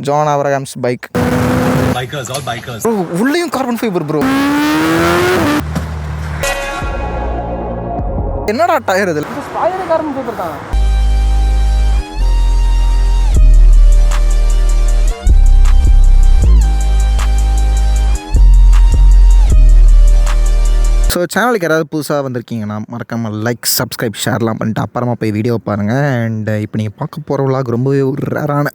John Abraham's bike. Bikers, all bikers. Bro உள்ளேயும் carbon fibre bro. என்னடா tyre இதில்? ஸ்பாயர் carbon fibre தான். So சேனலுக்கு யாராவது புதுசாக வந்திருக்கீங்கன்னா மறக்காமல் லைக், சப்ஸ்கிரைப், ஷேர்லாம் பண்ணிட்டு அப்புறமா போய் வீடியோ பாருங்கள். அண்ட் இப்போ நீங்கள் பார்க்க போகிற விலாக் ரொம்பவே ஒரு ரேரான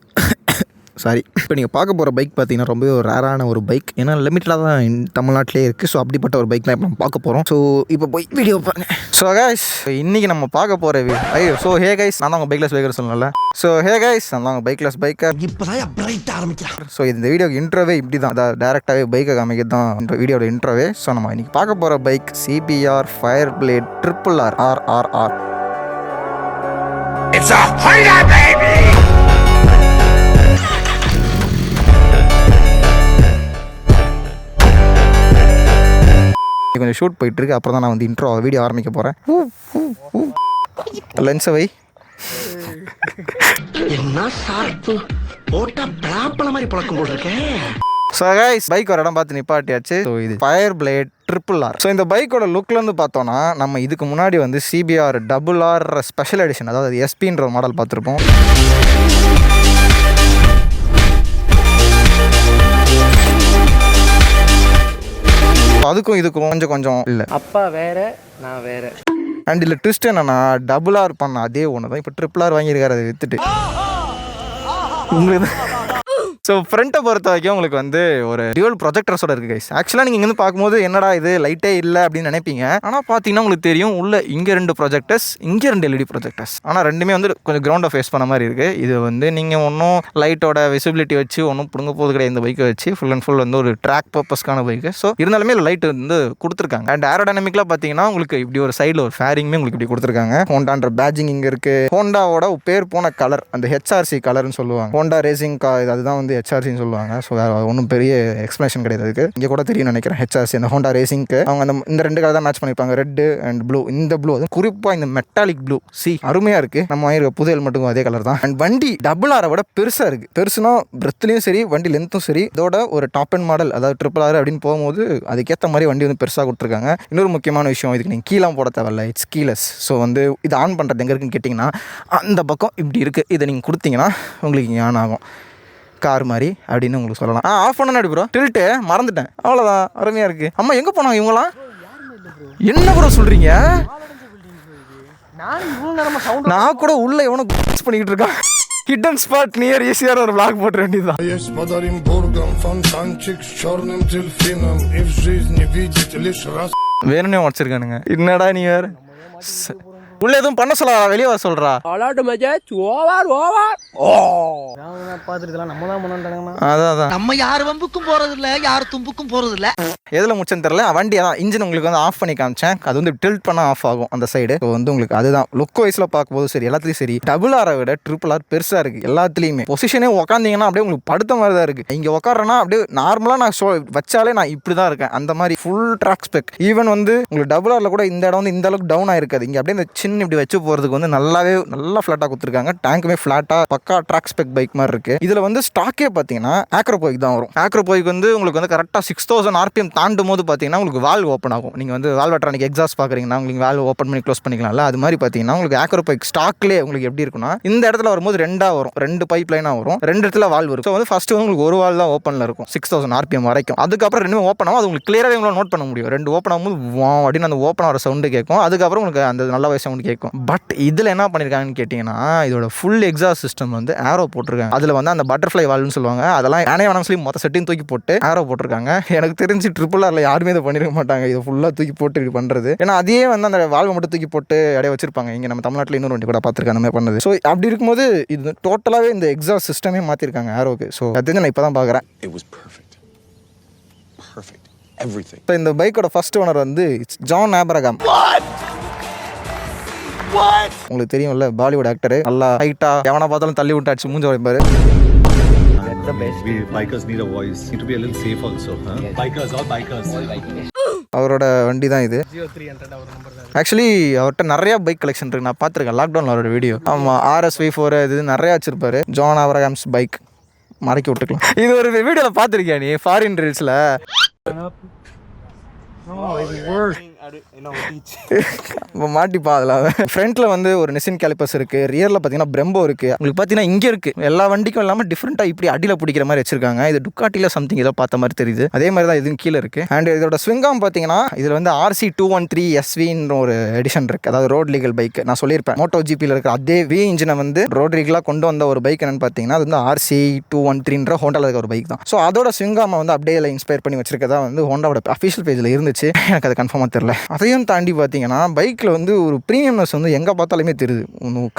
இப்போ நீங்கள் பார்க்க போகிற பைக் பார்த்தீங்கன்னா ரொம்பவே ஒரு ரேரான ஒரு பைக். ஏன்னா லிமிட்டடாக தான் தமிழ்நாட்டிலே இருக்குது. ஸோ அப்படிப்பட்ட ஒரு பைக் தான் இப்போ நம்ம பார்க்க போகிறோம். ஸோ இப்போ போய் வீடியோ பாருங்கள். ஸோ கைஸ் இன்றைக்கி நம்ம பார்க்க போகிற ஸோ ஹே கைஸ், நான் தான் உங்கள் பைக்லெஸ் பைக்கர் சொல்லணும்ல. ஸோ ஹே கைஸ், நான் தான் உங்கள் பைக்லெஸ் பைக்கர். இப்போ தான் பிரைட் ஆரம்பிக்கிறேன். ஸோ இந்த வீடியோக்கு இன்ட்ரோவே இப்படி தான், அதாவது டேரெக்டாகவே பைக்கை காமிக்கிறது தான் இந்த வீடியோட இன்ட்ரோவே. ஸோ நம்ம இன்றைக்கி பார்க்க போகிற bike CBR fire blade RRR. It's a Honda, baby! கொஞ்சம் ஷூட் போயிட்டுருக்கு. அப்புறம் தான் நான் வந்து இன்ட்ரோ வீடியோ ஆரம்பிக்க போகிறேன். லென்ஸை வை. என்ன ஷார்ப்பு போட்டா பிளாப்பல மாதிரி பழக்கம் போட்டிருக்கேன். ஸோ கைஸ் பைக் ஒரு இடம் பார்த்து நிப்பாட்டியாச்சு. ஸோ இது ஃபயர் பிளேட் RRR. ஸோ இந்த பைக்கோட லுக்லேருந்து பார்த்தோன்னா நம்ம இதுக்கு முன்னாடி வந்து CBR RR ஸ்பெஷல் எடிஷன், அதாவது SPன்ற ஒரு மாடல் பார்த்துருப்போம். அதுக்கும் இதுக்கும் கொஞ்சம் இல்லை. அப்பா வேற, நான் வேற. அண்ட் இல்லை ட்விஸ்ட் என்னன்னா RR பண்ண அதே ஒன்று தான் இப்போ RRR வாங்கியிருக்காரு. அதை விற்றுட்டு உங்களுக்கு ஸோ ஃப்ரண்ட்டை பொறுத்த வரைக்கும் உங்களுக்கு வந்து ஒரு டியூவல் ப்ரொஜெக்டர்ஸோட இருக்குது கைஸ். ஆக்சுவலாக நீங்கள் இங்கே வந்து பார்க்கும்போது என்னடா இது லைட்டே இல்லை அப்படின்னு நினைப்பீங்க. ஆனால் பார்த்தீங்கன்னா உங்களுக்கு தெரியும் உள்ள இங்கே 2 ப்ரொஜெக்டர்ஸ், இங்கே 2 LED ப்ரொஜெக்டர்ஸ். ஆனால் ரெண்டுமே வந்து கொஞ்சம் கிரவுண்டை ஃபேஸ் பண்ண மாதிரி இருக்குது. இது வந்து நீங்கள் ஒன்றும் லைட்டோட விசிபிலிட்டி வச்சு ஒன்றும் பிடுங்க போது கிடையாது. இந்த பைக்கை வச்சு ஃபுல் அண்ட் ஃபுல் வந்து ஒரு ட்ராக் பர்பஸ்க்கான பைக்கு. ஸோ இருந்தாலுமே லைட் வந்து கொடுத்துருக்காங்க. அண்ட் ஏரோடைனமிக்லாம் பார்த்தீங்கன்னா உங்களுக்கு இப்படி ஒரு சைடில் ஒரு ஃபேரிங்குமே உங்களுக்கு இப்படி கொடுத்துருக்காங்க. ஹோண்டான்ற பேட்ஜிங் இங்கே இருக்குது. ஹோண்டாவோட பேர் போன கலர் அந்த HRC கலர்னு சொல்லுவாங்க. ஹோண்டா ரேசிங் அதுதான் வந்து HRCன்னு சொல்லுவாங்க. ஸோ வேறு ஒன்றும் பெரிய எக்ஸ்பிளேஷன் கிடையாது. அதுக்கு இங்கே கூட தெரியும் நினைக்கிறேன். HRC அந்த ஹோண்டா ரேசிங்க்கு அவங்க இந்த 2 கலர் தான் மேட்ச் பண்ணியிருப்பாங்க, ரெட் அண்ட் ப்ளூ. இந்த ப்ளூ அது குறிப்பாக இந்த மெட்டாலிக் ப்ளூ அருமையாக இருக்குது. நம்ம வாங்கியிருக்க புது ஹெல்மெட்டுக்கும் அதே கலர் தான். அண்ட் வண்டி RR விட பெருசாக இருக்குது. பெருசுனா பிரெத்லையும் சரி, வண்டி லென்த்தும் சரி. இதோட ஒரு டாப் அண்ட் மாடல், அதாவது RRR அப்படின்னு போகும்போது அதுக்கேற்ற மாதிரி வண்டி வந்து பெருசாக கொடுத்துருக்காங்க. இன்னொரு முக்கியமான விஷயம், இதுக்கு நீங்கள் கீழே போட தேவையில்ல, இட்ஸ் கீலெஸ். ஸோ வந்து இது ஆன் பண்ணுறது எங்கே இருக்குன்னு கேட்டிங்கன்னா அந்த பக்கம் இப்படி இருக்குது. இதை நீங்கள் கொடுத்தீங்கன்னா உங்களுக்கு இங்கே ஆன் ஆகும் கார் மாதிரி அப்படின்னு உங்களுக்கு சொல்லலாம். ஆஃப் பண்ண ப்ரோ, டில்ட்டு மறந்துட்டேன், அவ்வளோதான். அருமையாக இருக்குது. அம்மா எங்கே போனாங்க இவங்களாம்? என்ன ப்ரோ சொல்கிறீங்க? நான் கூட உள்ள எவனோ பண்ணிக்கிட்டு இருக்கான். ஹிடன் ஸ்பாட் நியர் ஈஸியாக ஒரு vlog போட்டு வேண்டியதுதான். வேணும்னே உடச்சிருக்கானுங்க. என்னடா நீ வேறு உள்ள எதுவும் பண்ண சொல்ல, வெளியே வர சொல்றா. அதான் நம்ம யார் வம்புக்கும் போறது இல்ல, யார் தும்புக்கும் போறது இல்ல. எதுல முடிச்சேன்னு தெரியல. வண்டி அதான் இன்ஜின் உங்களுக்கு வந்து ஆஃப் பண்ணி காமிச்சேன். அது வந்து டில்ட் பண்ண ஆஃப் ஆகும் அந்த சைடு. வந்து உங்களுக்கு அதுதான் லுக் வைஸ்ல பார்க்கும்போது சரி, எல்லாத்துலயும் சரி RR விட RRR பெருசா இருக்கு. எல்லாத்துலயுமே பொசிஷனே உட்காந்தீங்கன்னா அப்படியே உங்களுக்கு படுத்த மாதிரி தான் இருக்கு. இங்க உட்காரனா அப்படியே நார்மலா நான் வச்சாலே நான் இப்படிதான் இருக்கேன். அந்த மாதிரி ஃபுல் ட்ராக் ஸ்பெக். ஈவன் வந்து உங்களுக்கு RRல கூட இந்த இடம் வந்து இந்த அளவுக்கு டவுன் ஆயிருக்காது. இங்க அப்படியே இந்த சின்ன இப்படி வச்சு போறதுக்கு வந்து நல்லா ஃபிளாட்டா கொடுத்துருக்காங்க. டேங்க்குமே ஃபிளாட்டா பக்கா ட்ராக் ஸ்பெக் பைக் மாதிரி இருக்கு. இதுல வந்து ஸ்டாக்கே பாத்தீங்கன்னா ஆக்ரோபைக் தான் வரும். ஆக்ரோபைக் வந்து உங்களுக்கு வந்து கரெக்டா 6000 RPM தாண்டும் போது பாத்தீங்கன்னா உங்களுக்கு வால்வ் ஓப்பன் ஆகும். நீங்க வந்து வால்வ் எலக்ட்ரானிக் எக்ஸாஸ்ட் பாக்குறீங்கன்னா உங்களுக்கு வால்வ் ஓப்பன் பண்ணி க்ளோஸ் பண்ணிக்கலாம்ல. அது மாதிரி பாத்தீங்கன்னா உங்களுக்கு ஆக்ரோபைக் ஸ்டாக்லேயே உங்களுக்கு எப்படி இருக்குன்னா இந்த இடத்துல வரும்போது 2 வரும், 2 பைப் லைனா வரும், 2 இடத்துல வால்வ் இருக்கும். ஸோ வந்து ஃபர்ஸ்ட் வந்து உங்களுக்கு ஒரு வால்வ் தான் ஓப்பன்ல இருக்கும் 6000 RPM வரைக்கும். அதுக்கப்புறம் 2 ஓப்பன் ஆகும். அது உங்களுக்கு கிளியராக உங்களால் நோட் பண்ண முடியும். 2 ஓப்பன் ஆகும்போது அப்படின்னு அந்த ஓப்பன் ஆகிற சவுண்டு கேட்கும். அதுக்கப்புறம் உங்களுக்கு அந்த நல்ல வயசு சவுண்டு கேட்கும். பட் இதில் என்ன பண்ணியிருக்காங்கன்னு கேட்டிங்கன்னா இதோட ஃபுல் எக்ஸாஸ்ட் சிஸ்டம் வந்து ஏரோ போட்டிருக்காங்க. அதில் வந்து அந்த பட்டர்ஃப்ளை வால்வ்னு சொல்லுவாங்க. அதெல்லாம் ஏனே வேணாம் சொல்லி மொத்த செட்டையும் தூக்கி போட்டு ஏரோ போட்டிருக்காங்க. எனக்கு தெரிஞ்சு RRRல யாருமே இதை பண்ணிருக்க மாட்டாங்க. இதை ஃபுல்லாக தூக்கி போட்டு இது பண்ணுறது. ஏன்னா அதே வந்து அந்த வால்வை மட்டும் தூக்கி போட்டு இடையே வச்சிருப்பாங்க. இங்கே நம்ம தமிழ்நாட்டில் இன்னொரு வண்டி கூட பார்த்துருக்கேன் அந்த மாதிரி பண்ணது. ஸோ அப்படி இருக்கும்போது இது டோட்டலாகவே இந்த எக்ஸாஸ்ட் சிஸ்டமே மாற்றிருக்காங்க ஏரோக்கு. ஸோ அது நான் இப்போ தான் பார்க்குறேன். இப்போ இந்த பைக்கோட ஃபர்ஸ்ட் ஓனர் வந்து ஜான் ஆப்ரஹாம். உங்களுக்கு தெரியும்ல, பாலிவுட் ஆக்டர், நல்லா ஹைட்டா எவனை பார்த்தாலும் தள்ளி விட்டாச்சு மூஞ்ச வைப்பாரு. Bikers need a voice. Need to be a little safe also, huh? Yes. Bikers, all bikers. அவரோட வண்டி தான் இது. ஆக்சுவலி அவர்கிட்ட நிறைய பைக் கலெக்ஷன் இருக்கு. நான் பார்த்துருக்கேன் லாக்டவுனில் அவரோட வீடியோ. ஆமாம், RS V4 இது நிறையா வச்சிருப்பாரு. ஜான் ஆப்ரஹாம்ஸ் பைக் மறைக்க விட்டுக்கலாம். இது ஒரு வீடியோவில் பார்த்துருக்கியா நீ ஃபாரின் ரீல்ஸில்? இப்போ மாட்டிப்பா அதில் ஃப்ரண்ட்டில் வந்து ஒரு நிசின் கேலிப்பர்ஸ் இருக்குது, ரியரில் பார்த்தீங்கன்னா பிரம்போ இருக்குது, உங்களுக்கு பார்த்தீங்கன்னா இங்கே இருக்குது. எல்லா வண்டிக்கும் இல்லாமல் டிஃப்ரெண்ட்டாக இப்படி அடியில் பிடிக்கிற மாதிரி வச்சிருக்காங்க. இது டுக்காட்டியில் சம்திங் ஏதோ பார்த்த மாதிரி தெரியுது. அதே மாதிரி தான் இதுவும் கீழே இருக்குது. அண்ட் இதோட ஸ்விங்காம் பார்த்தீங்கன்னா இதில் வந்து RC213 SV ஒரு எடிஷன் இருக்குது, அதாவது ரோட் லீகல் பைக். நான் சொல்லியிருப்பேன் மோட்டோ ஜிபியில் இருக்கிற அதே இன்ஜினை வந்து ரோட் லீகலாக கொண்டு வந்த ஒரு பைக் என்னன்னு பார்த்தீங்கன்னா அது வந்து RC213 ஹோண்டாவில் இருக்க ஒரு பைக் தான். ஸோ அதோட ஸ்விங்காமை வந்து அப்படியே இன்ஸ்பயர் பண்ணி வச்சிருக்கதா வந்து ஹோண்டாவோட அஃபிஷியல் பேஜில் இருந்துச்சு. எனக்கு அது கன்ஃபார்மாக தெரியல. அதையும் தாண்டி பார்த்தீங்கன்னா பைக்கில் வந்து ஒரு ப்ரீமியம்னஸ் வந்து எங்கே பார்த்தாலுமே தெரியுது.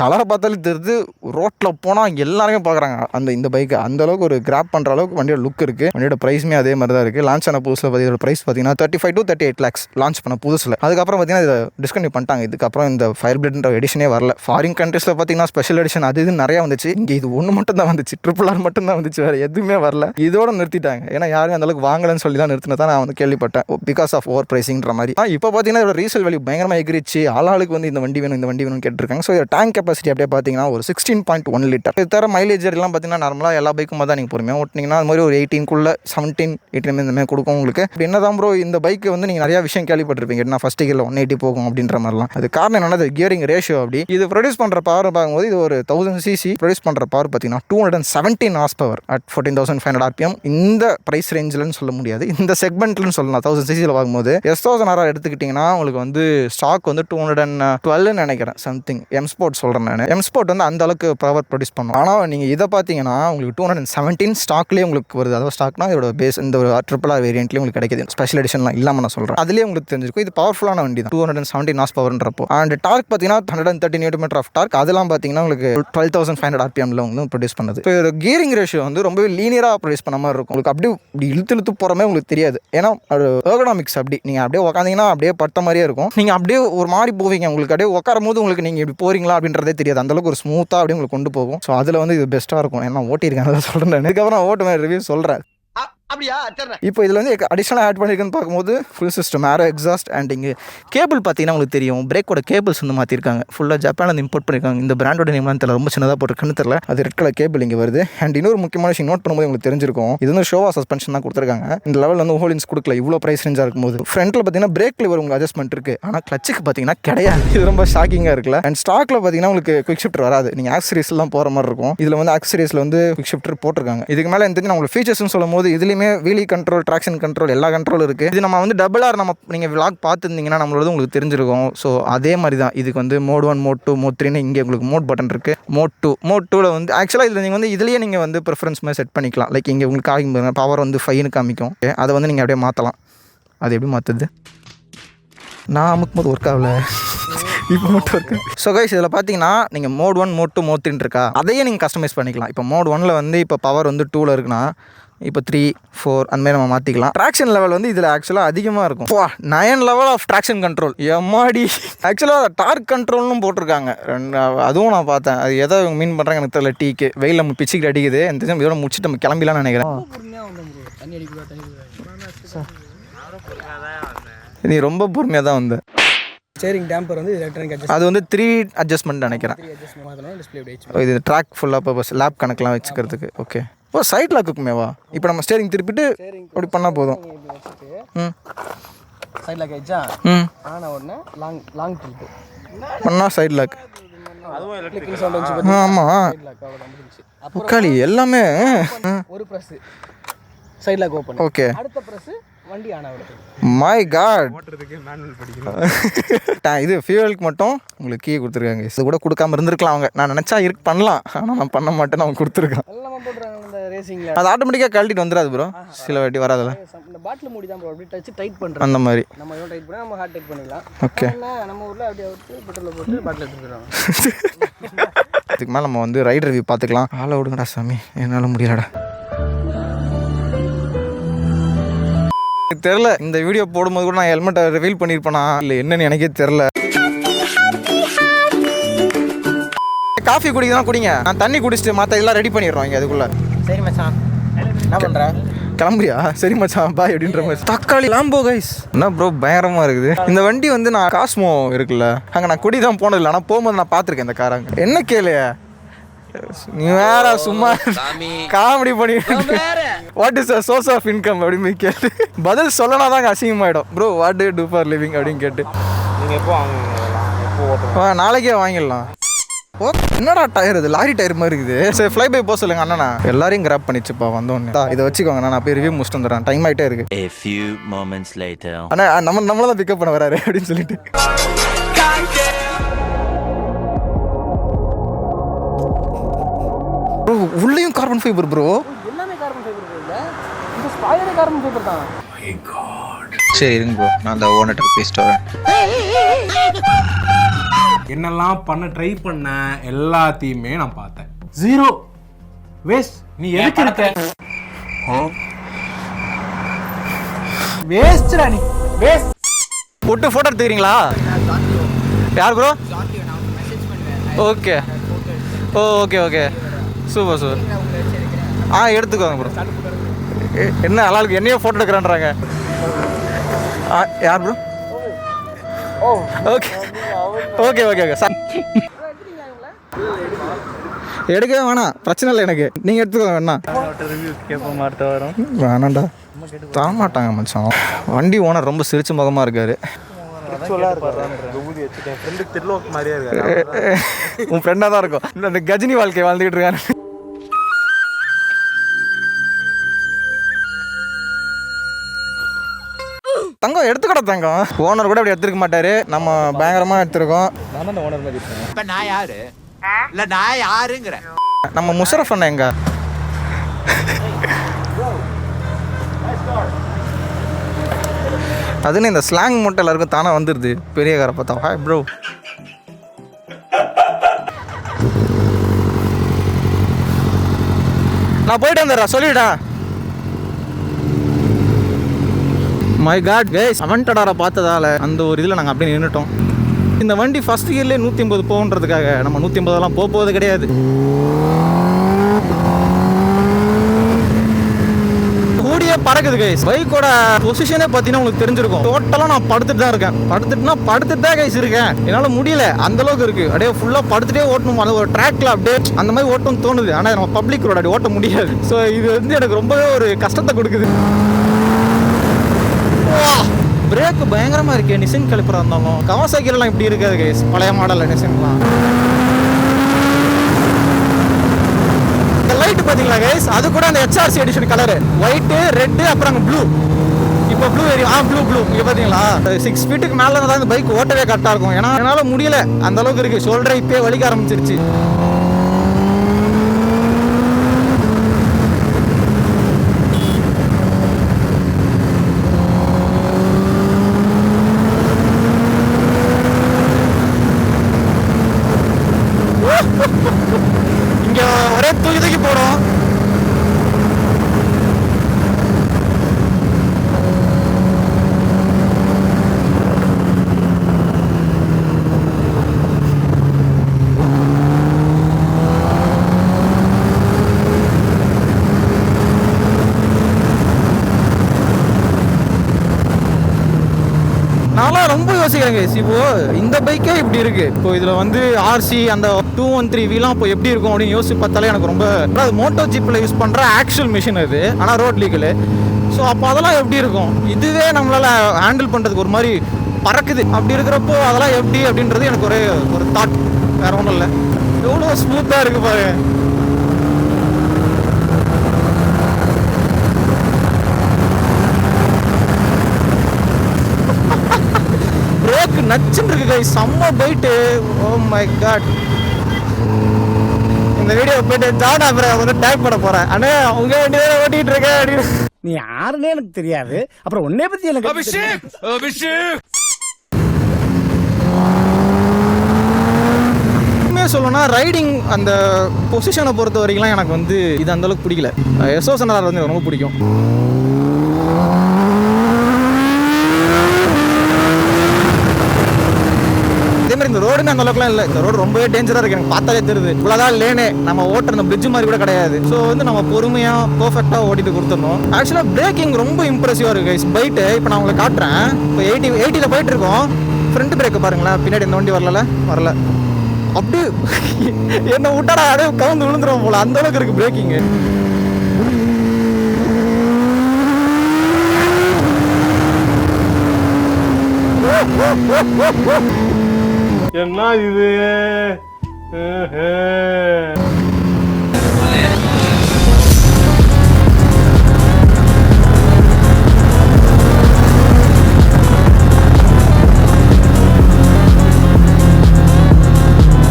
கலரை பார்த்தாலும் தெரியுது, ரோட்டில் போனால் எல்லாருமே பார்க்குறாங்க இந்த பைக்கை. அந்தளவுக்கு ஒரு கிராப் பண்ணுற அளவுக்கு வண்டியோட லுக் இருக்குது. வண்டியோட ப்ரைஸுமே அதே மாதிரி தான் இருக்குது. லான்ச் ஆன புதுசில் இதோட ப்ரைஸ் பார்த்தீங்கன்னா 35 to 38 lakhs லான்ச் பண்ண புதுசில். அதுக்கப்புறம் பார்த்தீங்கன்னா இதை டிஸ்கண்டினியூ பண்ணிட்டாங்க. இதுக்கப்புறம் இந்த ஃபயர் பிளட்ன்ற எடிஷனே வரல. ஃபாரின் கண்ட்ரீஸில் பார்த்தீங்கன்னா ஸ்பெஷல் எடிஷன் அது இது நிறையா வந்துச்சு. இங்கே இது ஒன்று மட்டும் தான் வந்துச்சு, RRR மட்டும் தான் வந்துச்சு, வேறு எதுவுமே வரல. இதோட நிறுத்திட்டாங்க. ஏன்னா யாரும் அந்தளவுக்கு வாங்கலன்னு சொல்லி தான் நிறுத்தினதான் நான் வந்து கேள்விப்பட்டேன், பிகாஸ் ஆஃப் ஓவர் ப்ரைஸிங்கிற மாதிரி. இப்போ பார்த்தீங்கன்னா இதோட ரீசேல் வேல்யூ பயங்கரமாக எகிரிச்சு ஆளுக்கு வந்து இந்த வண்டி வேணும் கேட்டிருக்காங்க. ஸோ இதோட டேங்க் கெப்பாசிட்டி அப்படியே பார்த்தீங்கன்னா ஒரு 16.1 லிட்டர். இது தர மைலேஜ் எல்லாம் பார்த்தீங்கன்னா நார்மலாக எல்லா பைக்கும் தான் நீங்கள் பொறுமையாக ஓட்டினீங்கன்னா அது மாதிரி ஒரு 18 17-18 இந்த மாதிரி கொடுக்கும் உங்களுக்கு. இப்படி என்ன தான் ப்ரோ இந்த பைக்கு வந்து நீங்கள் நிறையா விஷயம் கேள்விப்பட்டிருப்பீங்க, நான் ஃபஸ்ட் கியரில் 180 போகும் அப்படின்ற மாதிரிலாம். அது காரணம் என்னது, கியரிங் ரேஷியோ. அப்படி இது ப்ரொடியூஸ் பண்ணுற பவர் பார்க்கும்போது இது ஒரு 1000 cc ப்ரொடியூஸ் பண்ணுற பவர் பார்த்தீங்கன்னா 217 horsepower at 14,500 RPM. இந்த ப்ரைஸ் ரேஞ்சில்னு சொல்ல முடியாது, இந்த செக்மெண்ட்லன்னு சொல்லலாம். 1000 cc பார்க்கும்போது S1000 எடுத்துக்கிட்டிங்கன்னா உங்களுக்கு வந்து ஸ்டாக் வந்து 212 நினைக்கிறேன் சம்திங். M-Sport சொல்கிறேன் நான். M-Sport வந்து அந்த அளவுக்கு பவர் ப்ரொடியூஸ் பண்ணும். ஆனால் நீங்கள் இதை பார்த்தீங்கன்னா உங்களுக்கு 217 ஸ்டாக்லேயே உங்களுக்கு வருது. அதாவது ஸ்டாக்னா இதோட பேஸ் இந்த ஒரு RRR வேரியண்ட்லேயே உங்களுக்கு கிடைக்குது. ஸ்பெஷல் எடிஷன்லாம் இல்லாமல் நான் சொல்கிறேன். அதுலேயே உங்களுக்கு தெரிஞ்சிருக்கும் இது பவர்ஃபுல்லான வண்டி தான். 217 horsepowerன்றப்போ. அண்ட் டார்க் பார்த்தீங்கன்னா 130 Nm ஆஃப் டார்க். அதெல்லாம் பார்த்தீங்கன்னா உங்களுக்கு 12,500 RPMல உங்களுக்கு ப்ரொடியூஸ் பண்ணுது. இப்போ ஒரு கியரிங் ரேஷியோ வந்து ரொம்பவே லீனியராக ப்ரொடியூஸ் பண்ண மாதிரி இருக்கும். உங்களுக்கு அப்படியே இப்படி இழுத்து போகிறமே உங்களுக்கு தெரியாது. ஏன்னா ஒரு எர்கனாமிக்ஸ் அப்படி நீங்கள் அப்படியே உட்காந்தீங்கன்னா அப்படியே பட்ட மாதிரியே இருக்கும். நீங்கள் அப்படியே ஒரு மாதிரி போவீங்க, உங்களுக்கு அப்படியே உட்காரும் போது உங்களுக்கு நீங்கள் இப்படி போகிறீங்களா அப்படின்றதே தெரியாது. அந்தளவுக்கு ஒரு ஸ்மூத்தாக அப்படியே உங்களுக்கு கொண்டு போகும். ஸோ அதில் வந்து இது பெஸ்ட்டாக இருக்கும். ஏன்னா ஓட்டியிருக்கேன், அதை சொல்கிறேன். இதுக்கப்புறம் ஓட்டு மாதிரி ரிவ்யூ சொல்கிறேன். இப்போ இதில் வந்து அடிஷனலாக ஆட் பண்ணியிருக்குன்னு பார்க்கும்போது full system aero exhaust and இங்கே கேபிள் பார்த்தீங்கன்னா உங்களுக்கு தெரியும், பிரேக்கோட கேபிள்ஸ் வந்து மாற்றிருக்காங்க. ஃபுல்லாக ஜப்பானில் இம்போர்ட் பண்ணியிருக்காங்க. இந்த பிராண்டோட நேம்லாம் தெரியல, ரொம்ப சின்னதாக போட்டிருக்குன்னு தெரியல. அது ரெட் கலர் கேபிள் இங்கே வருது. அண்ட் இன்னொரு முக்கியமான விஷயம் நோட் பண்ணும்போது உங்களுக்கு தெரிஞ்சிருக்கும், இது வந்து ஷோவா சஸ்பென்ஷன் தான் கொடுத்துருக்காங்க. இந்த லெவலில் வந்து ஹோலின்ஸ் கொடுக்கல, இவ்வளோ ப்ரைஸ் ரேஞ்சாக இருக்கும்போது. ஃப்ரண்ட்டில் பார்த்தீங்கன்னா பிரேக் லிவர் உங்களுக்கு அட்ஜஸ்ட்மெண்ட் இருக்குது, ஆனால் கிளச்சுக்கு பார்த்தீங்கன்னா கிடையாது. இது ரொம்ப ஷாக்கிங்காக இருக்குல்ல. அண்ட் ஸ்டாக்கில் பார்த்தீங்கன்னா உங்களுக்கு குவிக் ஷிஃப்டர் வராது, நீங்கள் ஆக்சரிஸ்லாம் போகிற மாதிரி இருக்கும். இதில் வந்து ஆக்சரிஸில் வந்து குவிக் ஷிஃப்டர் போட்டிருக்காங்க. இதுக்கு மேலே தெரிஞ்சு நான் உங்களுக்கு ஃபீச்சர்ஸ்னு சொல்லும் போது இதுலேயுமே வீலி கண்ட்ரோல், ட்ராக்ஷன் கண்ட்ரோல், எல்லா கண்ட்ரோல் இருக்குது. இது நம்ம வந்து RRR நம்ம நீங்கள் விளாக் பார்த்துருந்தீங்கன்னா நம்மளோட உங்களுக்கு தெரிஞ்சிருக்கும். ஸோ அதே மாதிரி தான் இதுக்கு வந்து மோட் 1 மோட் 2 மோட் 3 இங்கே உங்களுக்கு மோட் பட்டன் இருக்குது. மோட் 2 வந்து ஆக்சுவலாக இதில் நீங்கள் வந்து இதுலேயே நீங்கள் வந்து ப்ரிஃபரன்ஸ் மாதிரி செட் பண்ணிக்கலாம். லைக் இங்கே உங்களுக்கு காமிக்கும் பவர் வந்து 5ன்னு காமிக்கும். அதை வந்து நீங்கள் அப்படியே மாற்றலாம். அது எப்படி மாற்றுது, நான் அமுக்கும் போது ஒர்க் ஆகல, இப்போ மட்டும் இருக்கு. ஸோ கைஸ் இதில் பார்த்தீங்கன்னா நீங்கள் மோட் 1 மோட் 2 மோட் 3 இருக்கா, அதையே நீங்கள் கஸ்டமைஸ் பண்ணிக்கலாம். இப்போ மோட் 1 வந்து இப்போ பவர் வந்து 2ல் இருக்குன்னா இப்போ 3, 4 அந்த மாதிரி நம்ம மாற்றிக்கலாம். ட்ராக்ஷன் லெவல் வந்து இதில் ஆக்சுவலாக அதிகமாக இருக்கும். 9 லெவல் ஆஃப் ட்ராக்ஷன் கண்ட்ரோல். எம்மாடி ஆக்சுவலாக டார்க் கண்ட்ரோல்னு போட்டிருக்காங்க. அதுவும் நான் பார்த்தேன். அது எதை மீன் பண்ணுறாங்க எனக்கு தெரியல. டீக்கு வெயில் நம்ம பிச்சுக்கிட்டு அடிக்குது. இந்த இதோட முடிச்சுட்டு நம்ம கிளம்பிலான்னு நினைக்கிறேன். நீ ரொம்ப பொறுமையாக தான் வந்து ஸ்டீரிங் டேம்பர் வந்து எலக்ட்ரானிக் அட்ஜஸ்ட், அது வந்து 3 அட்ஜஸ்ட்மெண்ட் நினைக்கிறேன். இது ட்ராக் ஃபுல்லாக பர்பஸ் லேப் கணக்கெலாம் வச்சுக்கிறதுக்கு. ஓகே. ஓ சைட் லாக் இருக்குமேவா? இப்போ நம்ம ஸ்டேரிங் திருப்பிட்டு அப்படி பண்ணால் போதும். சைட் லாக் ஆயிடுச்சா? ஆன உடனே லாங் ட்ரிப் பண்ணால் சைட் லாக். ஆமாம் முக்காலி எல்லாமே ஒரு press side lock open. Okay. அடுத்த ப்ரெஸ் வண்டி ஆன் ஆகுது. மை காட், இது ஃபியூவலுக்கு மட்டும் உங்களுக்கு கீ கொடுத்துருக்காங்க. இது கூட கொடுக்காம இருந்திருக்கலாம் அவங்க. நான் நினச்சா பண்ணலாம், ஆனால் நான் பண்ண மாட்டேன்னு அவங்க கொடுத்துருக்கான். இந்த ரேசிங்ல அது ஆட்டோமேட்டிக்காக கழட்டிட்டு வந்துடாது ப்ரோ, சில வாட்டி வராதுல்ல. இந்த பாட்டில் மூடி தான் ப்ரோ அப்படியே டச் டைட் பண்ணுறோம். அந்த மாதிரி நம்ம எவ்வளோ டைட் பண்ணால் நம்ம ஹார்ட் டைட் பண்ணிக்கலாம். ஓகே. நம்ம ஊரில் அப்படியே விட்டு பெட்ரோலில் போட்டு பாட்டில் எடுத்துக்கிறாங்க. இதுக்கு மேலே நம்ம வந்து ரைட் ரிவ்யூ பார்த்துக்கலாம். ஆளை விடுங்கடா சாமி, என்னால் முடியலடா. தெரில இந்த வீடியோ போடும்போது கூட நான் ஹெல்மெட்டை ரிவீல் பண்ணியிருப்பேனா இல்லை என்னன்னு எனக்கே தெரில. காஃபி குடிக்கலாம் குடிங்க, நான் தண்ணி குடிச்சிட்டு மற்ற எல்லாம் ரெடி பண்ணிடுறோம் இங்கே அதுக்குள்ளே. சரி மச்சான், என்ன பண்ணுற? கிளம்புறியா? சரி மச்சான் பாய் அப்படின்ற மாதிரி. தக்காளி லாம்போ கைஸ் என்ன ப்ரோ பயங்கரமாக இருக்குது. இந்த வண்டி வந்து நான் காஸ்மோ இருக்குல்ல அங்கே நான் குடி தான் போனதில்லை, ஆனால் போகும்போது நான் பார்த்துருக்கேன் இந்த காராங்க. என்ன கேளு நீ வேற சும்மா காமெடி பண்ணிட்டு what is source of income அப்படின்னு கேட்டு பதில் சொல்லனா தான் அசிங்கமாயிடும். Bro what do do for living அப்படின்னு கேட்டு நீங்கள் எப்போ வாங்குவீங்க? நாளைக்கே வாங்கிடலாம். ஓ என்னடா டயர் இது லாரி டயர் மாதிரி இருக்குது. சரி ஃப்ளை பை போக சொல்லுங்க அண்ணா. எல்லாரையும் கிராப் பண்ணிச்சுப்பா வந்தோடனே. இதை வச்சுக்கோங்க நான் போய் ரிவ்யூ முடிச்சுட்டு வந்துடுறேன். டைம் ஆகிட்டே இருக்கு. A few moments later. அண்ணா நம்மள தான் பிக்கப் பண்ண வராரு அப்படின்னு சொல்லிட்டு ப்ரோ உள்ளேயும் கார்பன் ஃபைபர் ப்ரோ. எல்லாமே கார்பன் ஃபைபர் இல்லை, இந்த ஸ்பாயரே கார்பன் ஃபைபர் தான். சரி இருங்க ப்ரோ நான் அந்த ஓனர்கிட்ட பேசிட்டு வரேன். என்னெல்லாம் பண்ண ட்ரை பண்ண எல்லாத்தையுமே நான் பார்த்தேன். 0 வேஸ்ட். நீ எதுக்கு இருக்க? வேஸ்ட்டா நீ வேஸ்ட். போட்டு ஃபோட்டோ எடுத்துக்கிறீங்களா? யார் bro? Okay okay okay super super. எடுத்துக்கோங்க ப்ரோ. என்ன ஆளாளுக்கு என்னையே ஃபோட்டோ எடுக்கிறேன்றாங்க. யார் bro? Okay okay okay okay sir எடுக்கவே வேணாம், பிரச்சனை இல்லை எனக்கு. நீங்கள் எடுத்துக்கோங்க வேணா. வேணாண்டா தரமாட்டாங்க மச்சான். வண்டி ஓனர் ரொம்ப சிரிச்ச முகமாக இருக்காரு. உன் ஃப்ரெண்டாக தான் இருக்கும். இந்த கஜினி வாழ்க்கை வாழ்ந்துக்கிட்டு இருக்காரு. தங்கம் எடுத்துக்கட தங்கம். ஓனர் கூட அப்படி எடுத்துருக்க மாட்டாரு. நம்ம பயங்கரமாக எடுத்துருக்கோம். நான் தான் ஓனர் மாதிரி இருக்கேன். இப்ப நான் யாரு? இல்ல நான் யாருங்கற? நம்ம முஷரஃப் அண்ணா எங்க? அதுன்னு இந்த ஸ்லாங் மட்டும் எல்லாருக்கும் தானே வந்துடுது. பெரிய காரை பார்த்தா ஹாய் ப்ரோ. நான் போயிட்டு வந்துடுறேன் சொல்லிவிட்டேன். மை காட் கைஸ், அவன்டடாரை பார்த்ததால அந்த ஒரு இதில் நாங்கள் அப்படியே நின்றுட்டோம். இந்த வண்டி ஃபர்ஸ்ட் இயர்லேயே 150 போகுன்றதுக்காக நம்ம 150 போகிறது கிடையாது. கூடியே பறக்குது கைஸ். பைக்கோட பொசிஷனே பார்த்தீங்கன்னா உங்களுக்கு தெரிஞ்சிருக்கும். டோட்டலாக நான் படுத்துட்டு தான் இருக்கேன். படுத்துட்டு தான் கைஸ் இருக்கேன். என்னால் முடியல அந்த அளவுக்கு இருக்குது. அப்படியே ஃபுல்லாக படுத்துட்டே ஓட்டணும். அந்த ஒரு ட்ராக்ல அப்படியே அந்த மாதிரி ஓட்டணும்னு தோணுது. ஆனால் நம்ம பப்ளிக் ரோட அப்படி ஓட்ட முடியாது. ஸோ இது வந்து எனக்கு ரொம்பவே ஒரு கஷ்டத்தை கொடுக்குது. பிரேக்கு பயங்கரமாக இருக்கு. நிசின் கலிப்பராக இருந்தாலும் கவாசாக்கிலாம் இப்படி இருக்காது கைஸ். பழைய மாடல் நிசின்லாம். இந்த லைட் பார்த்தீங்களா கைஸ், அது கூட அந்த HRC edition colour white red அப்புறம் அங்கே ப்ளூ. இப்போ ப்ளூ ஏரியா ப்ளூ இங்கே பார்த்தீங்களா 6 ஃபீட்டுக்கு மேலே தான் இந்த பைக் ஓட்டவே கரெக்டாக இருக்கும். ஏன்னா என்னால் முடியல அந்த அளவுக்கு இருக்குது. ஷோல்டரை இப்போயே வலிக்க ஆரம்பிச்சிருச்சு. இங்க ஒரே தூக்கி போடும். நான்லாம் ரொம்ப யோசிக்கிறேங்க. இப்போ இந்த பைக்கே இப்படி இருக்கு. இப்போ இதுல வந்து RC அந்த 213Vலாம் இப்போ எப்படி இருக்கும் அப்படின்னு யோசிச்சு பார்த்தாலே எனக்கு ரொம்ப, அதாவது மோட்டோ ஜிப்பில் யூஸ் பண்ணுற ஆக்சுவல் மிஷின் அது, ஆனால் ரோட் லீகல். ஸோ அப்போ அதெல்லாம் எப்படி இருக்கும்? இதுவே நம்மளால் ஹேண்டில் பண்ணுறதுக்கு ஒரு மாதிரி பறக்குது. அப்படி இருக்கிறப்போ அதெல்லாம் எப்படி அப்படின்றது எனக்கு ஒரு தாட், வேற ஒன்றும் இல்லை. எவ்வளோ ஸ்மூத்தாக இருக்கு பாரு. பிரேக் நச்சுன்னு இருக்கு கைஸ், செம்ம பைட்டு. Oh my God. இந்த வீடியோ போயிட்டு ஜான் அப்புறம் வந்து டேக் பண்ண போறேன். அண்ணே உங்க வண்டி ஓட்டிட்டு இருக்கேன் அப்படின்னு. நீ யாருன்னே எனக்கு தெரியாது, அப்புறம் உன்னை பத்தி எனக்கு அபிஷேக் சொல்லணும்னா ரைடிங் அந்த பொசிஷனை பொறுத்த வரைக்கும் எனக்கு வந்து இது அந்த அளவுக்கு பிடிக்கல. SOSNR வந்து ரொம்ப பிடிக்கும். அதே மாதிரி இந்த ரோடுமே அந்த அளவுக்குலாம் இல்லை. இந்த ரோடு ரொம்பவே டேஞ்சராக இருக்குது. எனக்கு பார்த்தாலே தெரியுது. இவ்வளோதான் லேனே, நம்ம ஓட்டுற அந்த பிரிட்ஜ் மாதிரி கூட கிடையாது. ஸோ வந்து நம்ம பொறுமையாக பர்ஃபெக்டாக ஓட்டிட்டு கொடுத்துடணும். ஆக்சுவலாக பிரேக்கிங் ரொம்ப இம்ப்ரெசிவாக இருக்குது கைஸ். பைட்டு இப்போ நான் உங்களுக்கு காட்டுறேன். இப்போ 80ல் போயிட்டு இருக்கோம். ஃப்ரண்ட் பிரேக்கை பாருங்களேன். பின்னாடி இந்த வண்டி வரல. அப்படியே என்ன விட்டாடா அப்படியே கவுந்து விழுந்துரும் போல அந்த அளவுக்கு இருக்கு பிரேக்கிங்கு. என்ன இது?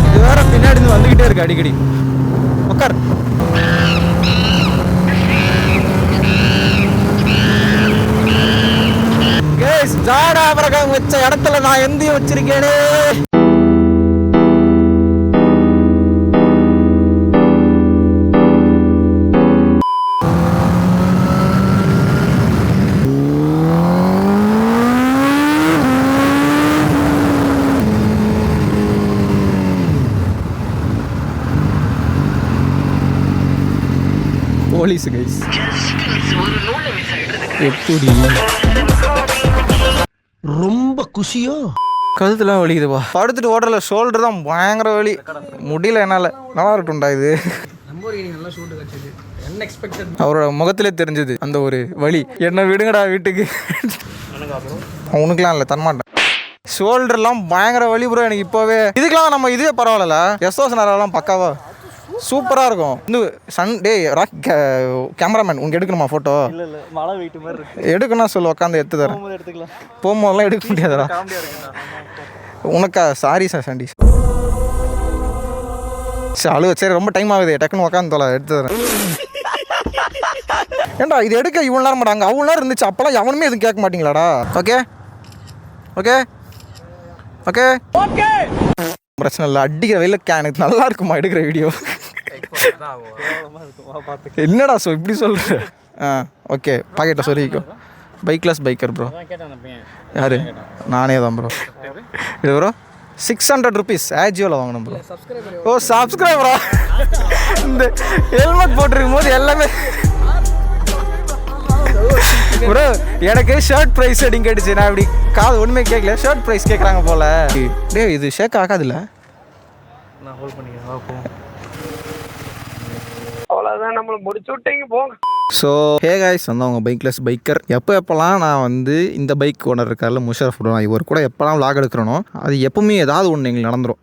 இது வேற பின்னாடி இருந்து வந்துகிட்டே இருக்கு அடிக்கடி. உட்கார். ஜாடா பிரகம் வச்ச இடத்துல நான் எந்தையும் வச்சிருக்கேனே. போலீஸ் கைஸ் எப்படி ரொம்ப குஷியோ கழுத்துலாம் வலிக்குதுப்பா. படுத்துட்டு ஓட்டல ஷோல்டர் தான் பயங்கர வலி, முடியல என்னால். நல்லா இருக்கும்டா இது. நல்லா ஷூட்டு கட்சிது. அன்எக்ஸ்பெக்டட். அவரோட முகத்திலே தெரிஞ்சது அந்த ஒரு வலி. என்ன விடுங்கடா வீட்டுக்கு. உனக்குலாம் இல்லை தரமாட்டேன். ஷோல்டர்லாம் பயங்கர வலி ப்ரோ எனக்கு இப்போவே. இதுக்கெல்லாம் நம்ம இதுவே பரவாயில்ல. எஸ்ஓஸ் நேரம் பக்காவா சூப்பராக இருக்கும். இந்த சண்டே ராக் கேமராமேன் உனக்கு எடுக்கணுமா ஃபோட்டோ? மழை வெயிட்டு மாதிரி இருக்கு. எடுக்கணும் சொல்லு, உட்காந்து எடுத்து தரேன். எடுத்துக்கலாம். போகும்போதெல்லாம் எடுக்க முடியாதுடா உனக்கா. சாரி சார் சண்டி. சரி அழுவ. சரி ரொம்ப டைம் ஆகுது, டக்குன்னு உட்காந்து தோல எடுத்து தரேன். ஏன்டா இது எடுக்க இவ்வளோ நேரம் மாட்டாங்க, அவ்வளோ நேரம் இருந்துச்சு. அப்போல்லாம் எவனுமே எதுவும் கேட்க மாட்டீங்களாடா? ஓகே ஓகே ஓகே ஓகே பிரச்சனை இல்லை. அடிக்கிற வெயில எனக்கு நல்லா இருக்குமா எடுக்கிற வீடியோ? என்னடா இப்படி சொல்ற? ஓகே பாக்கெட்டை சொல்லிக்கோ. பைக்லெஸ் பைக்கர் ப்ரோ. யாரு? நானே தான் ப்ரோ. இது ப்ரோ 600 rupees ஆஜியோவில் வாங்கணும் ப்ரோ. ஓ சப்ஸ்கிரைபரா? இந்த ஹெல்மெட் போட்டிருக்கும் போது எல்லாமே ப்ரோ எனக்கு ஷர்ட் ப்ரைஸ் அப்படின்னு கேட்டுச்சு. நான் இப்படி காது ஒன்றுமே கேட்கல. ஷர்ட் ப்ரைஸ் கேட்குறாங்க போல. டே இது ஷேக் ஆகாதுல்ல? நான் ஹோல்ட் பண்ணிக்கிறேன். அவ்வளோதான், நம்மளை முடிச்சு விட்டீங்க போங்க. ஸோ ஹே காய்ஸ், வந்து அவங்க பைக்லெஸ் பைக்கர். எப்போல்லாம் நான் வந்து இந்த பைக் ஓனர் இருக்கார்ல முஷரஃப், நான் இவர் கூட எப்போல்லாம் விளாக் எடுக்கிறனோ அது எப்பவுமே ஏதாவது ஒன்று எங்களுக்கு நடந்துடும்.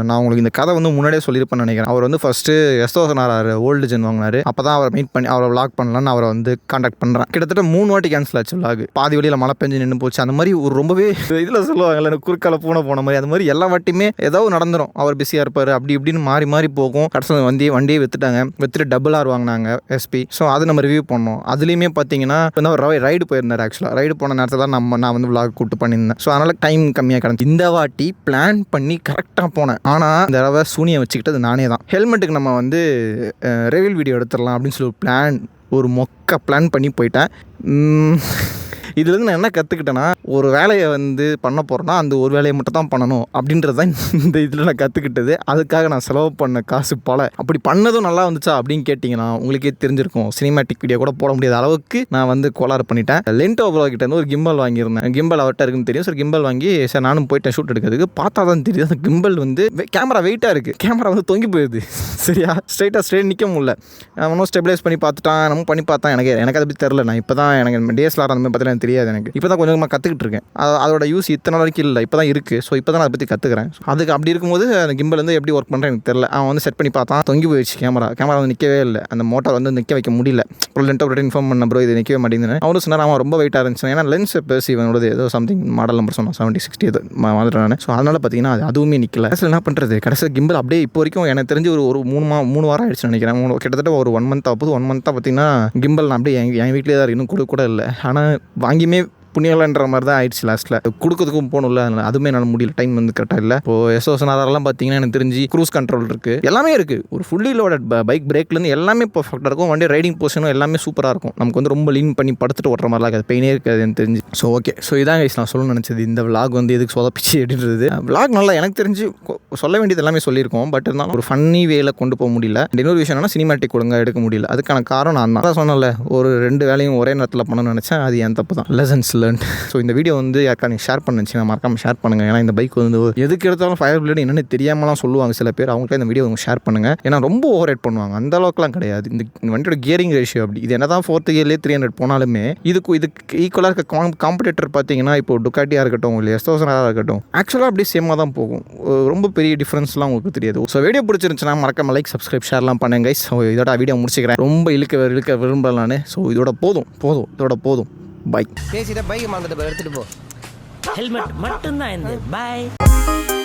நான் உங்களுக்கு இந்த கதை வந்து முன்னாடியே சொல்லியிருப்பேன்னு நினைக்கிறேன். அவர் வந்து ஃபஸ்ட்டு எஸ்ஓசனார் ஓல்டு ஜென் வாங்கினார். அப்போ தான் அவரை மீட் பண்ணி அவரை விளாக் பண்ணலான்னு அவரை வந்து கான்டாக்ட் பண்ணுறேன். கிட்டத்தட்ட 3 வாட்டி கேன்சல் ஆச்சு விளாக். பாதி வழியில் மழை பெஞ்சு நின்று போச்சு. அந்த மாதிரி ஒரு ரொம்பவே இதில் சொல்லுவாங்கல்ல எனக்கு குறுக்கால போன மாதிரி, அந்த மாதிரி எல்லா வாட்டியுமே ஏதாவது நடந்துடும். அவர் பிஸியாக இருப்பார், அப்படி இப்படின்னு மாறி மாறி போகும். கடைசியில் வண்டியே விற்றுட்டு டபுள் ஆர் வாங்கினாங்க எஸ்பி. ஸோ அது நம்ம ரிவ்யூ பண்ணோம். அதுலேயுமே பார்த்தீங்கன்னா ரைடு போயிருந்தார். ஆக்சுவலாக ரைடு போன நேரத்தில் தான் நான் வந்து விளாக் கூப்பிட்டு பண்ணியிருந்தேன். ஸோ அதனால் டைம் கம்மியாக கிடந்துச்சு. இந்த வாட்டி பிளான் பண்ணி கரெக்டாக போனேன். ஆனால் இந்த தடவை சூனியை வச்சுக்கிட்டது நானே தான். ஹெல்மெட்டுக்கு நம்ம வந்து ரிவ்யூ வீடியோ எடுத்துடலாம் அப்படின்னு சொல்லி ஒரு மொக்க பிளான் பண்ணி போயிட்டேன். இதுலேருந்து நான் என்ன கற்றுக்கிட்டேன்னா, ஒரு வேலையை வந்து பண்ண போகிறேன்னா அந்த ஒரு வேலையை மட்டும் தான் பண்ணணும் அப்படின்றது தான் இந்த இதில் நான் கற்றுக்கிட்டது. அதுக்காக நான் செலவு பண்ண காசு பல. அப்படி பண்ணதும் நல்லா வந்துச்சா அப்படின்னு கேட்டிங்கன்னா உங்களுக்கே தெரிஞ்சிருக்கும். சினிமேட்டிக் வீடியோ கூட போட முடியாத அளவுக்கு நான் வந்து கோளாறு பண்ணிட்டேன். லென்டோ ப்ரோக்கிட்ட வந்து ஒரு கிம்பல் வாங்கியிருந்தேன். கிம்பல் அவர்கிட்ட இருக்குன்னு தெரியும். சார் கிம்பல் வாங்கி சார் நானும் போயிட்டேன் ஷூட் எடுக்கிறதுக்கு. பார்த்தா தான் தெரியுது அந்த கிம்பல் வந்து கேமரா வெயிட்டாக இருக்குது. கேமரா வந்து தொங்கி போயிடுது. சரியா ஸ்ட்ரெயிட் நிற்க முடியல. அவனும் ஸ்டெபிலைஸ் பண்ணி பார்த்துட்டான், நம்ம பண்ணி பார்த்தேன். எனக்கு அதை பற்றி தெரில. நான் இப்போ தான் எனக்கு DSLR அந்த மாதிரி பார்த்தீங்கன்னா தெரியாது. எனக்கு இப்போ தான் கொஞ்சமாக கற்றுக்கிட்டு இருக்கேன். அதோட யூஸ் இத்தனை வரைக்கும் இல்லை, இப்போ தான் இருக்குது. ஸோ இப்போ தான் அதை பற்றி கற்றுக்கிறேன். அதுக்கு அப்படி இருக்கும்போது அந்த கிம்பல் வந்து எப்படி ஒர்க் பண்ணுறேன் எனக்கு தெரில. அவன் வந்து செட் பண்ணி பார்த்தான், தொங்கி போயிடுச்சு கேமரா வந்து நிற்கவே இல்லை. அந்த மோட்டார் வந்து நிற்க வைக்க முடியல. லென்ட்டை இன்ஃபார்ம் பண்ண ப்ரோ இது நிற்கவே மாட்டேங்குது. அவனும் சொன்னார் அவன் ரொம்ப வெயிட்டாக இருந்துச்சு. ஏன்னா லென்ஸ் பெருசு இவனோட ஏதோ சம்திங் மாடல் நம்பர் சொன்னான் 70-60 இது வந்துட்டேன் நான். ஸோ அதனால் பார்த்தீங்கன்னா அதுவுமே நிற்கல. கடைசியில் என்ன பண்ணுறது, கடைசியில் கிம்பல் அப்படியே இப்போ வரைக்கும் எனக்கு தெரிஞ்சு ஒரு 3 வாரம் ஆயிடுச்சு நினைக்கிறேன். கிட்டத்தட்ட ஒரு 1 month ஆகுது. 1 month பார்த்தீங்கன்னா கிம்பல் நான் அப்படியே என் வீட்டிலே தான் இன்னும் கூட இல்லை. ஆனால் வாங்கியுமே புண்ணியலன்ற மாதிரி தான் ஆயிடுச்சு. லாஸ்ட்டில் கொடுக்கறதுக்கும் போகணும்ல, அதுவுமே என்னால் முடியல. டைம் வந்து கரெக்டாக இல்லை. இப்போது எஸ்ஓசனாரெல்லாம் பார்த்தீங்கன்னா எனக்கு தெரிஞ்சு க்ரூஸ் கண்ட்ரோல் இருக்குது, எல்லாமே இருக்குது. ஒரு ஃபுல்லி லோடட் பைக் பிரேக்லேருந்து எல்லாமே பர்ஃபெக்டாக இருக்கும். வண்டி ரைடிங் பொசிஷனும் எல்லாமே சூப்பராக இருக்கும். நமக்கு வந்து ரொம்ப லீன் பண்ணி படுத்துட்டு ஓட்டுற மாதிரிலாம் இருக்காது, பெயினே இருக்காது எனக்கு தெரிஞ்சு. ஸோ ஓகே, ஸோ இதான் கைஸ் நான் சொல்லணும்னு நினச்சது. இந்த விளாக் வந்து எதுக்கு சொதப்பிச்சு அப்படின்றது. விளாக் நல்லா எனக்கு தெரிஞ்சு சொல்ல வேண்டியது எல்லாமே சொல்லியிருக்கோம். பட் இருந்தாலும் ஒரு ஃபன்னி வேல கொண்டு போக முடியல. இன்னொரு விஷயம் என்னன்னா சினிமேட்டிக் ஒழுங்காக எடுக்க முடியல. அதுக்கான காரணம் நான் தான் சொன்னல, ஒரு 2 வேலையும் ஒரே நேரத்தில் பண்ணணும்னு நினச்சேன். அது என் தப்பு தான். Lessons learnt. ஸோ இந்த வீடியோ வந்து யாருக்கா நீங்கள் ஷேர் பண்ணுச்சுன்னா மறக்காமல் ஷேர் பண்ணுங்கள். ஏன்னா இந்த பைக் வந்து எதுக்கு எடுத்தாலும் ஃபயர் பிளேடு என்னென்னு தெரியாமலாம் சொல்லுவாங்க சில பேர். அவங்கள்ட்ட இந்த வீடியோ ஷேர் பண்ணுங்கள். ஏன்னா ரொம்ப ஓவர் ரேட் பண்ணுவாங்க. அந்த அளவுக்குலாம் கிடையாது. இந்த வண்டியோட கியரிங் ரேஷியோ அப்படி. இது என்ன தான் 4th கியர்லேயே 300 போனாலுமே இதுக்கு ஈக்குவலாக இருக்க காம்படிட்டர் பார்த்தீங்கன்னா இப்போ டுக்காட்டியாக இருக்கட்டும் இல்லை S1000 இருக்கட்டும் ஆக்சுவலாக அப்படியே சேமாக தான் போகும். ரொம்ப பெரிய டிஃப்ரென்ஸ்லாம் உங்களுக்கு தெரியாது. ஸோ வீடியோ பிடிச்சிருந்துச்சுன்னா மறக்காம லைக் சப்ஸ்கிரைப் ஷேர்லாம் பண்ணுங்க கைஸ். ஸோ இதோட வீடியோ முடிச்சுக்கிறேன். ரொம்ப இழுக்க விரும்பலான்னு. ஸோ இதோட போதும். பை. பேசிட்ட பைக் மாந்துட்டு எடுத்துட்டு போ. ஹெல்மெட் மட்டும்தான் இந்த பை.